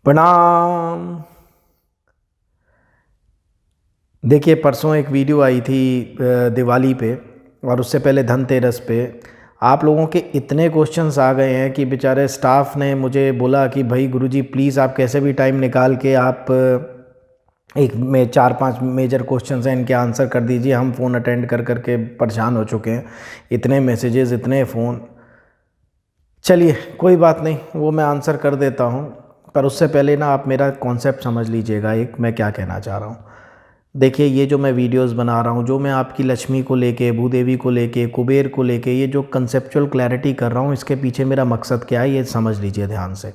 प्रणाम। देखिए, परसों एक वीडियो आई थी दिवाली पे, और उससे पहले धनतेरस पे। आप लोगों के इतने क्वेश्चंस आ गए हैं कि बेचारे स्टाफ ने मुझे बोला कि भाई गुरुजी प्लीज़ आप कैसे भी टाइम निकाल के आप एक में 4-5 मेजर क्वेश्चंस हैं, इनके आंसर कर दीजिए। हम फ़ोन अटेंड कर कर के परेशान हो चुके हैं, इतने मैसेजेस, इतने फ़ोन। चलिए कोई बात नहीं, वो मैं आंसर कर देता हूँ। पर उससे पहले ना आप मेरा कॉन्सेप्ट समझ लीजिएगा, एक मैं क्या कहना चाह रहा हूँ। देखिए, ये जो मैं वीडियोस बना रहा हूँ, जो मैं आपकी लक्ष्मी को लेके, भूदेवी को लेके, कुबेर को लेके ये जो कंसेप्चुअल क्लैरिटी कर रहा हूँ, इसके पीछे मेरा मकसद क्या है ये समझ लीजिए ध्यान से।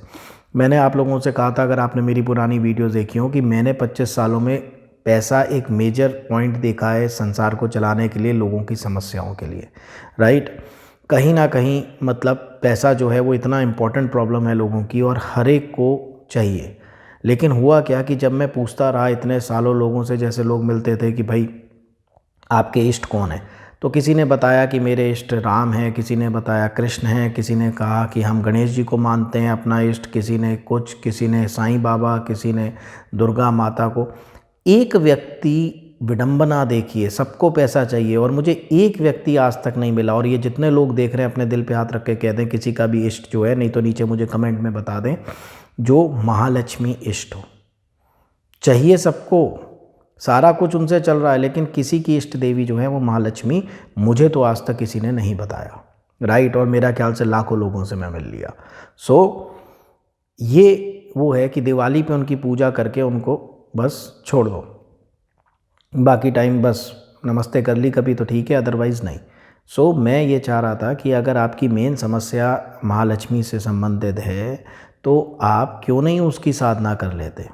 मैंने आप लोगों से कहा था, अगर आपने मेरी पुरानी वीडियोस देखी हो, कि मैंने 25 सालों में पैसा एक मेजर पॉइंट देखा है संसार को चलाने के लिए, लोगों की समस्याओं के लिए, राइट। कहीं ना कहीं मतलब पैसा जो है वो इतना इम्पोर्टेंट प्रॉब्लम है लोगों की, और हर एक को चाहिए। लेकिन हुआ क्या कि जब मैं पूछता रहा इतने सालों लोगों से, जैसे लोग मिलते थे कि भाई आपके इष्ट कौन है, तो किसी ने बताया कि मेरे इष्ट राम हैं, किसी ने बताया कृष्ण हैं, किसी ने कहा कि हम गणेश जी को मानते हैं अपना इष्ट, किसी ने कुछ, किसी ने साईं बाबा, किसी ने दुर्गा माता को। एक व्यक्ति, विडंबना देखिए, सबको पैसा चाहिए और मुझे एक व्यक्ति आज तक नहीं मिला। और ये जितने लोग देख रहे हैं अपने दिल पे हाथ रख के कह दें किसी का भी इष्ट जो है, नहीं तो नीचे मुझे कमेंट में बता दें, जो महालक्ष्मी इष्ट हो। चाहिए सबको, सारा कुछ उनसे चल रहा है, लेकिन किसी की इष्ट देवी जो है वो महालक्ष्मी, मुझे तो आज तक किसी ने नहीं बताया, राइट। और मेरा ख्याल से लाखों लोगों से मैं मिल लिया। सो ये वो है कि दिवाली पे उनकी पूजा करके उनको बस छोड़ दो, बाकी टाइम बस नमस्ते कर ली कभी तो ठीक है, अदरवाइज़ नहीं। सो मैं ये चाह रहा था कि अगर आपकी मेन समस्या महालक्ष्मी से संबंधित है, तो आप क्यों नहीं उसकी साधना कर लेते,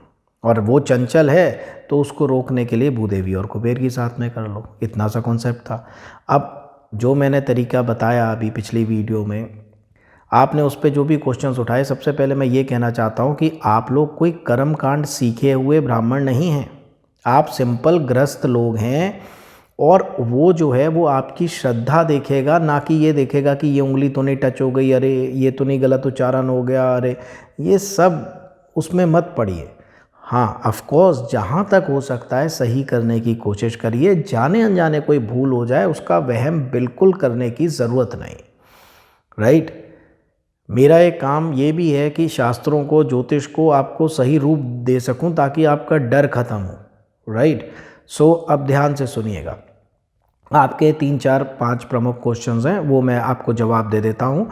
और वो चंचल है तो उसको रोकने के लिए भूदेवी और कुबेर की साधना कर लो। इतना सा कॉन्सेप्ट था। अब जो मैंने तरीका बताया अभी पिछली वीडियो में, आपने उस पर जो भी क्वेश्चंस उठाए, सबसे पहले मैं ये कहना चाहता हूँ कि आप लोग कोई कर्म कांड सीखे हुए ब्राह्मण नहीं हैं, आप सिंपल गृहस्थ लोग हैं। और वो जो है वो आपकी श्रद्धा देखेगा, ना कि ये देखेगा कि ये उंगली तो नहीं टच हो गई, अरे ये तो नहीं गलत उच्चारण हो गया, अरे ये सब उसमें मत पड़िए। हाँ, ऑफ कोर्स जहाँ तक हो सकता है सही करने की कोशिश करिए, जाने अनजाने कोई भूल हो जाए उसका वहम बिल्कुल करने की ज़रूरत नहीं, राइट। मेरा एक काम ये भी है कि शास्त्रों को, ज्योतिष को आपको सही रूप दे सकूं, ताकि आपका डर खत्म हो, राइट। सो अब ध्यान से सुनिएगा, आपके 3-4-5 प्रमुख क्वेश्चंस हैं, वो मैं आपको जवाब दे देता हूँ।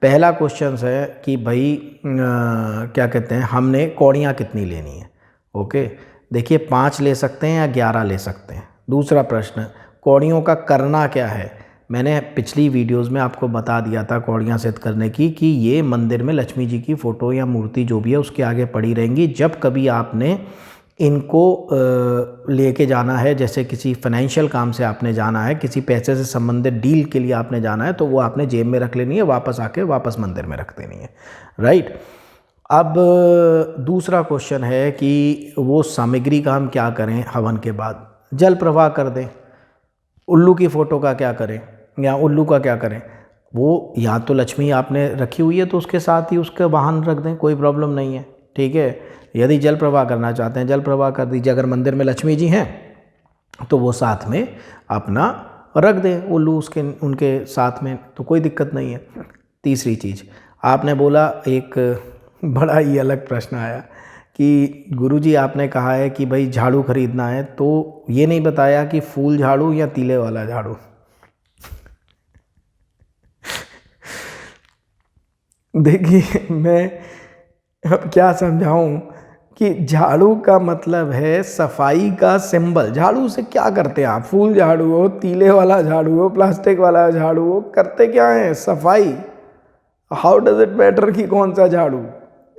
पहला क्वेश्चन है कि भाई क्या कहते हैं, हमने कौड़ियाँ कितनी लेनी है। ओके, देखिए 5 ले सकते हैं या 11 ले सकते हैं। दूसरा प्रश्न, कौड़ियों का करना क्या है। मैंने पिछली वीडियोस में आपको बता दिया था कौड़ियाँ सेट करने की, कि ये मंदिर में लक्ष्मी जी की फ़ोटो या मूर्ति जो भी है उसके आगे पड़ी रहेंगी। जब कभी आपने इनको लेके जाना है, जैसे किसी फाइनेंशियल काम से आपने जाना है, किसी पैसे से संबंधित डील के लिए आपने जाना है, तो वो आपने जेब में रख लेनी है, वापस आके वापस मंदिर में रख देनी है, राइट। अब दूसरा क्वेश्चन है कि वो सामग्री का हम क्या करें हवन के बाद। जल प्रवाह कर दें। उल्लू की फ़ोटो का क्या करें, या उल्लू का क्या करें। वो या तो लक्ष्मी आपने रखी हुई है तो उसके साथ ही उसके वाहन रख दें, कोई प्रॉब्लम नहीं है, ठीक है। यदि जल प्रवाह करना चाहते हैं, जल प्रवाह कर दीजिए। अगर मंदिर में लक्ष्मी जी हैं तो वो साथ में अपना रख दें उल्लू उसके, उनके साथ में, तो कोई दिक्कत नहीं है। तीसरी चीज़, आपने बोला, एक बड़ा ही अलग प्रश्न आया कि गुरुजी आपने कहा है कि भाई झाड़ू खरीदना है, तो ये नहीं बताया कि फूल झाड़ू या तीले वाला झाड़ू। देखिए, मैं अब क्या समझाऊं कि झाड़ू का मतलब है सफाई का सिंबल। झाड़ू से क्या करते हैं आप, फूल झाड़ू हो, तीले वाला झाड़ू हो, प्लास्टिक वाला झाड़ू हो, करते क्या है, सफाई। हाउ डज इट मैटर कि कौन सा झाड़ू,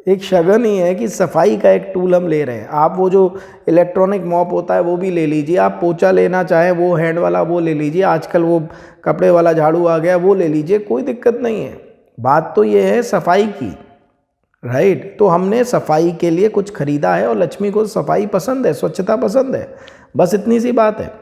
एक शगन ही है कि सफाई का एक टूल हम ले रहे हैं। आप वो जो इलेक्ट्रॉनिक मॉप होता है वो भी ले लीजिए, आप पोछा लेना चाहें वो हैंड वाला वो ले लीजिए, आजकल वो कपड़े वाला झाड़ू आ गया वो ले लीजिए, कोई दिक्कत नहीं है। बात तो ये है सफाई की, राइट। तो हमने सफाई के लिए कुछ खरीदा है, और लक्ष्मी को सफाई पसंद है, स्वच्छता पसंद है, बस इतनी सी बात है।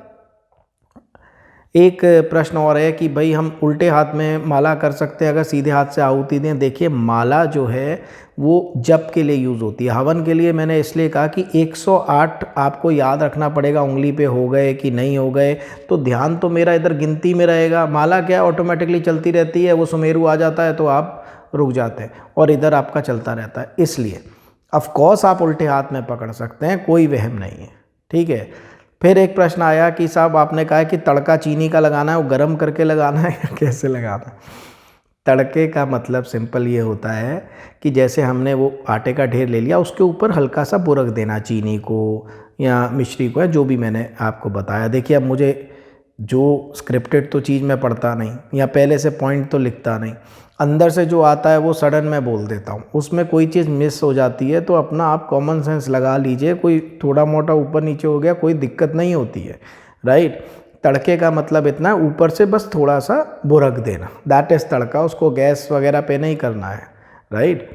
एक प्रश्न और है कि भाई हम उल्टे हाथ में माला कर सकते हैं अगर सीधे हाथ से आहुति दें। देखिए माला जो है वो जप के लिए यूज़ होती है, हवन के लिए मैंने इसलिए कहा कि 108 आपको याद रखना पड़ेगा, उंगली पे हो गए कि नहीं हो गए, तो ध्यान तो मेरा इधर गिनती में रहेगा। माला क्या ऑटोमेटिकली चलती रहती है, वो सुमेरु आ जाता है तो आप रुक जाते हैं और इधर आपका चलता रहता है। इसलिए ऑफकोर्स आप उल्टे हाथ में पकड़ सकते हैं, कोई वहम नहीं है, ठीक है। फिर एक प्रश्न आया कि साहब आपने कहा कि तड़का चीनी का लगाना है, वो गर्म करके लगाना है या कैसे लगाना है। तड़के का मतलब सिंपल ये होता है कि जैसे हमने वो आटे का ढेर ले लिया, उसके ऊपर हल्का सा बुरक देना चीनी को या मिश्री को, या जो भी मैंने आपको बताया। देखिए अब मुझे जो स्क्रिप्टेड तो चीज़ मैं पढ़ता नहीं या पहले से पॉइंट तो लिखता नहीं, अंदर से जो आता है वो सडन मैं बोल देता हूँ। उसमें कोई चीज़ मिस हो जाती है तो अपना आप कॉमन सेंस लगा लीजिए, कोई थोड़ा मोटा ऊपर नीचे हो गया कोई दिक्कत नहीं होती है, राइट। तड़के का मतलब इतना ऊपर से बस थोड़ा सा बुरक देना, दैट इज़ तड़का। उसको गैस वगैरह पे नहीं करना है, राइट।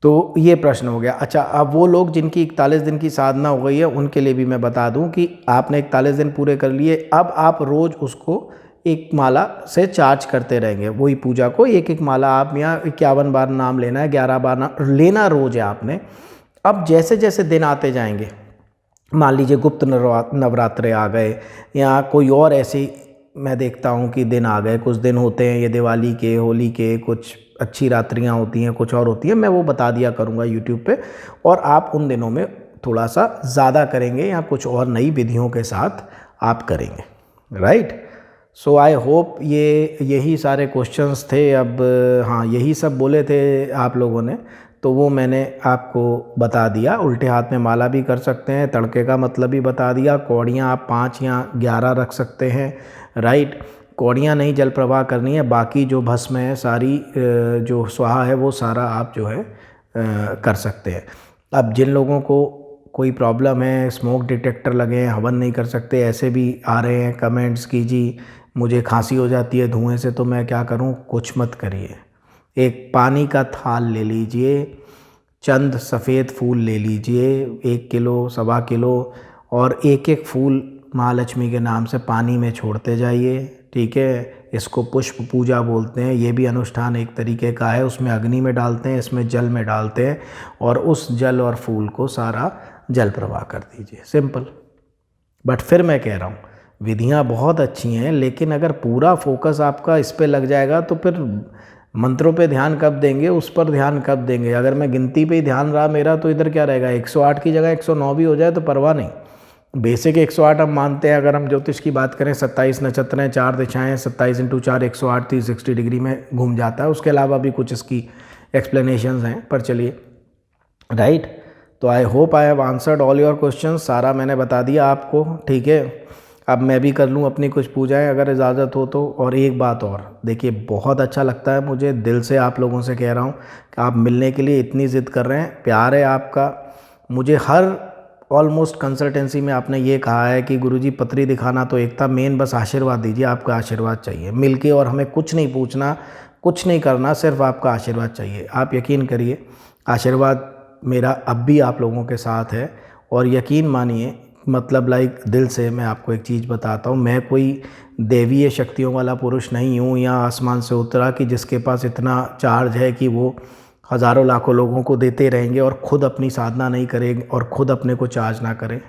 तो ये प्रश्न हो गया। अच्छा, अब वो लोग जिनकी 41 दिन की साधना हो गई है उनके लिए भी मैं बता दूं कि आपने 41 दिन पूरे कर लिए, अब आप रोज़ उसको एक माला से चार्ज करते रहेंगे। वही पूजा को एक एक माला आप यहाँ 51 बार नाम लेना है, 11 बार नाम लेना रोज़ है आपने। अब जैसे जैसे दिन आते जाएंगे, मान लीजिए गुप्त नवरात्रे आ गए या कोई और ऐसे मैं देखता हूँ कि दिन आ गए, कुछ दिन होते हैं ये दिवाली के, होली के, कुछ अच्छी रात्रियाँ होती हैं, कुछ और होती हैं, मैं वो बता दिया करूँगा यूट्यूब पे, और आप उन दिनों में थोड़ा सा ज़्यादा करेंगे या कुछ और नई विधियों के साथ आप करेंगे, राइट। सो आई होप ये यही सारे क्वेश्चंस थे। अब हाँ, यही सब बोले थे आप लोगों ने, तो वो मैंने आपको बता दिया। उल्टे हाथ में माला भी कर सकते हैं, तड़के का मतलब भी बता दिया, कौड़ियाँ आप 5 या 11 रख सकते हैं, राइट। कौड़ियाँ नहीं जल प्रवाह करनी है, बाकी जो भस्म है सारी जो स्वाहा है वो सारा आप जो है कर सकते हैं। अब जिन लोगों को कोई प्रॉब्लम है, स्मोक डिटेक्टर लगे हैं, हवन नहीं कर सकते, ऐसे भी आ रहे हैं कमेंट्स की जी मुझे खांसी हो जाती है धुएं से, तो मैं क्या करूं। कुछ मत करिए, एक पानी का थाल ले लीजिए, चंद सफ़ेद फूल ले लीजिए, 1 किलो 1.25 किलो, और एक एक फूल महालक्ष्मी के नाम से पानी में छोड़ते जाइए, ठीक है। इसको पुष्प पूजा बोलते हैं, ये भी अनुष्ठान एक तरीके का है। उसमें अग्नि में डालते हैं, इसमें जल में डालते हैं, और उस जल और फूल को सारा जल प्रवाह कर दीजिए, सिंपल। बट फिर मैं कह रहा हूँ विधियाँ बहुत अच्छी हैं, लेकिन अगर पूरा फोकस आपका इस पे लग जाएगा तो फिर मंत्रों पे ध्यान कब देंगे, उस पर ध्यान कब देंगे। अगर मैं गिनती पे ही ध्यान रहा मेरा, तो इधर क्या रहेगा, 108 की जगह 109 भी हो जाए तो परवाह नहीं। बेसिक 108 हम मानते हैं। अगर हम ज्योतिष की बात करें, 27 नक्षत्र हैं, 4 दिशाएँ, 27 × 4 108, 360 डिग्री में घूम जाता है। उसके अलावा भी कुछ इसकी एक्सप्लेनेशंस हैं, पर चलिए, राइट। तो I hope I have answered all your question, सारा मैंने बता दिया आपको, ठीक है। अब मैं भी कर लूँ अपनी कुछ पूजाएं अगर इजाज़त हो तो। और एक बात और, देखिए बहुत अच्छा लगता है मुझे, दिल से आप लोगों से कह रहा हूँ कि आप मिलने के लिए इतनी ज़िद कर रहे हैं, प्यार है आपका मुझे। हर ऑलमोस्ट कंसल्टेंसी में आपने ये कहा है कि गुरुजी पत्री दिखाना तो एक था, मेन बस आशीर्वाद दीजिए, आपका आशीर्वाद चाहिए मिलके, और हमें कुछ नहीं पूछना, कुछ नहीं करना, सिर्फ आपका आशीर्वाद चाहिए। आप यकीन करिए आशीर्वाद मेरा अब भी आप लोगों के साथ है। और यकीन मानिए, मतलब लाइक दिल से मैं आपको एक चीज़ बताता हूँ, मैं कोई दैवीय शक्तियों वाला पुरुष नहीं हूँ या आसमान से उतरा कि जिसके पास इतना चार्ज है कि वो हज़ारों लाखों लोगों को देते रहेंगे और ख़ुद अपनी साधना नहीं करेंगे और ख़ुद अपने को चार्ज ना करें।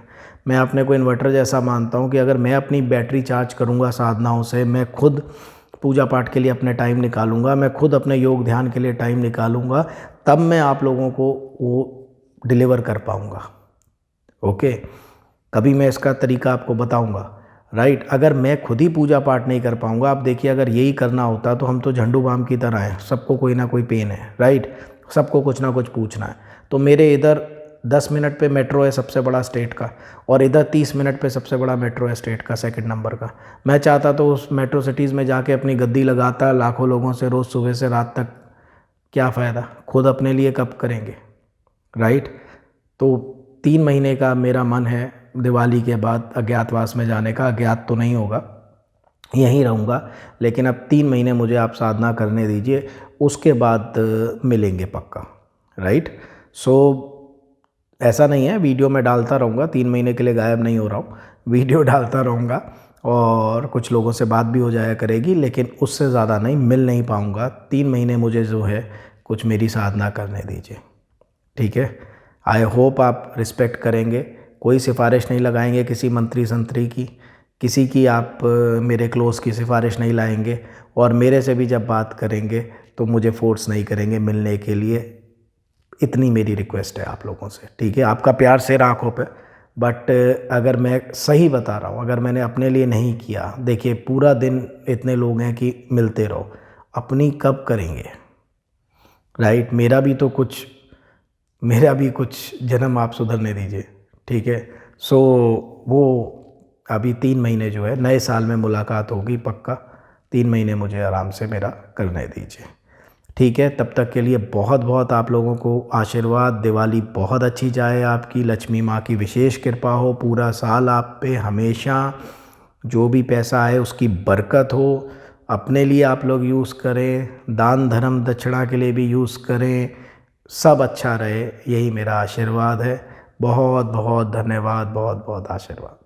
मैं अपने को इन्वर्टर जैसा मानता हूँ कि अगर मैं अपनी बैटरी चार्ज करूँगा साधनाओं से, मैं खुद पूजा पाठ के लिए अपने टाइम निकालूंगा, मैं खुद अपने योग ध्यान के लिए टाइम निकालूंगा, तब मैं आप लोगों को वो डिलीवर कर पाऊँगा, ओके। कभी मैं इसका तरीका आपको बताऊंगा, राइट। अगर मैं खुद ही पूजा पाठ नहीं कर पाऊंगा, आप देखिए अगर यही करना होता तो हम तो झंडू बाम की तरह हैं, सबको कोई ना कोई पेन है, राइट, सबको कुछ ना कुछ पूछना है। तो मेरे इधर 10 मिनट पे मेट्रो है सबसे बड़ा स्टेट का, और इधर 30 मिनट पे सबसे बड़ा मेट्रो है स्टेट का, सेकंड नंबर का। मैं चाहता तो उस मेट्रो सिटीज़ में जाके अपनी गद्दी लगाता, लाखों लोगों से रोज़ सुबह से रात तक, क्या फ़ायदा, खुद अपने लिए कब करेंगे, राइट। तो 3 महीने का मेरा मन है दिवाली के बाद अज्ञातवास में जाने का। अज्ञात तो नहीं होगा, यहीं रहूँगा, लेकिन अब 3 महीने मुझे आप साधना करने दीजिए, उसके बाद मिलेंगे पक्का, राइट। सो ऐसा नहीं है, वीडियो में डालता रहूँगा, 3 महीने के लिए गायब नहीं हो रहा हूँ, वीडियो डालता रहूँगा। और कुछ लोगों से बात भी हो जाया करेगी, लेकिन उससे ज़्यादा नहीं, मिल नहीं पाऊँगा। 3 महीने मुझे जो है कुछ मेरी साधना करने दीजिए, ठीक है। आई होप आप रिस्पेक्ट करेंगे, कोई सिफारिश नहीं लगाएंगे किसी मंत्री संतरी की, किसी की आप मेरे क्लोज़ की सिफारिश नहीं लाएंगे, और मेरे से भी जब बात करेंगे तो मुझे फोर्स नहीं करेंगे मिलने के लिए। इतनी मेरी रिक्वेस्ट है आप लोगों से, ठीक है। आपका प्यार सिर आँखों पे, बट अगर मैं सही बता रहा हूँ, अगर मैंने अपने लिए नहीं किया, देखिए पूरा दिन इतने लोग हैं कि मिलते रहो, अपनी कब करेंगे, राइट। मेरा भी कुछ जन्म आप सुधरने दीजिए, ठीक है। सो वो अभी 3 महीने जो है, नए साल में मुलाकात होगी पक्का, 3 महीने मुझे आराम से मेरा करने दीजिए, ठीक है। तब तक के लिए बहुत बहुत आप लोगों को आशीर्वाद, दिवाली बहुत अच्छी जाए, आपकी लक्ष्मी माँ की विशेष कृपा हो, पूरा साल आप पे हमेशा जो भी पैसा आए उसकी बरकत हो, अपने लिए आप लोग यूज़ करें, दान धर्म दक्षिणा के लिए भी यूज़ करें, सब अच्छा रहे, यही मेरा आशीर्वाद है। बहुत बहुत धन्यवाद, बहुत बहुत आशीर्वाद।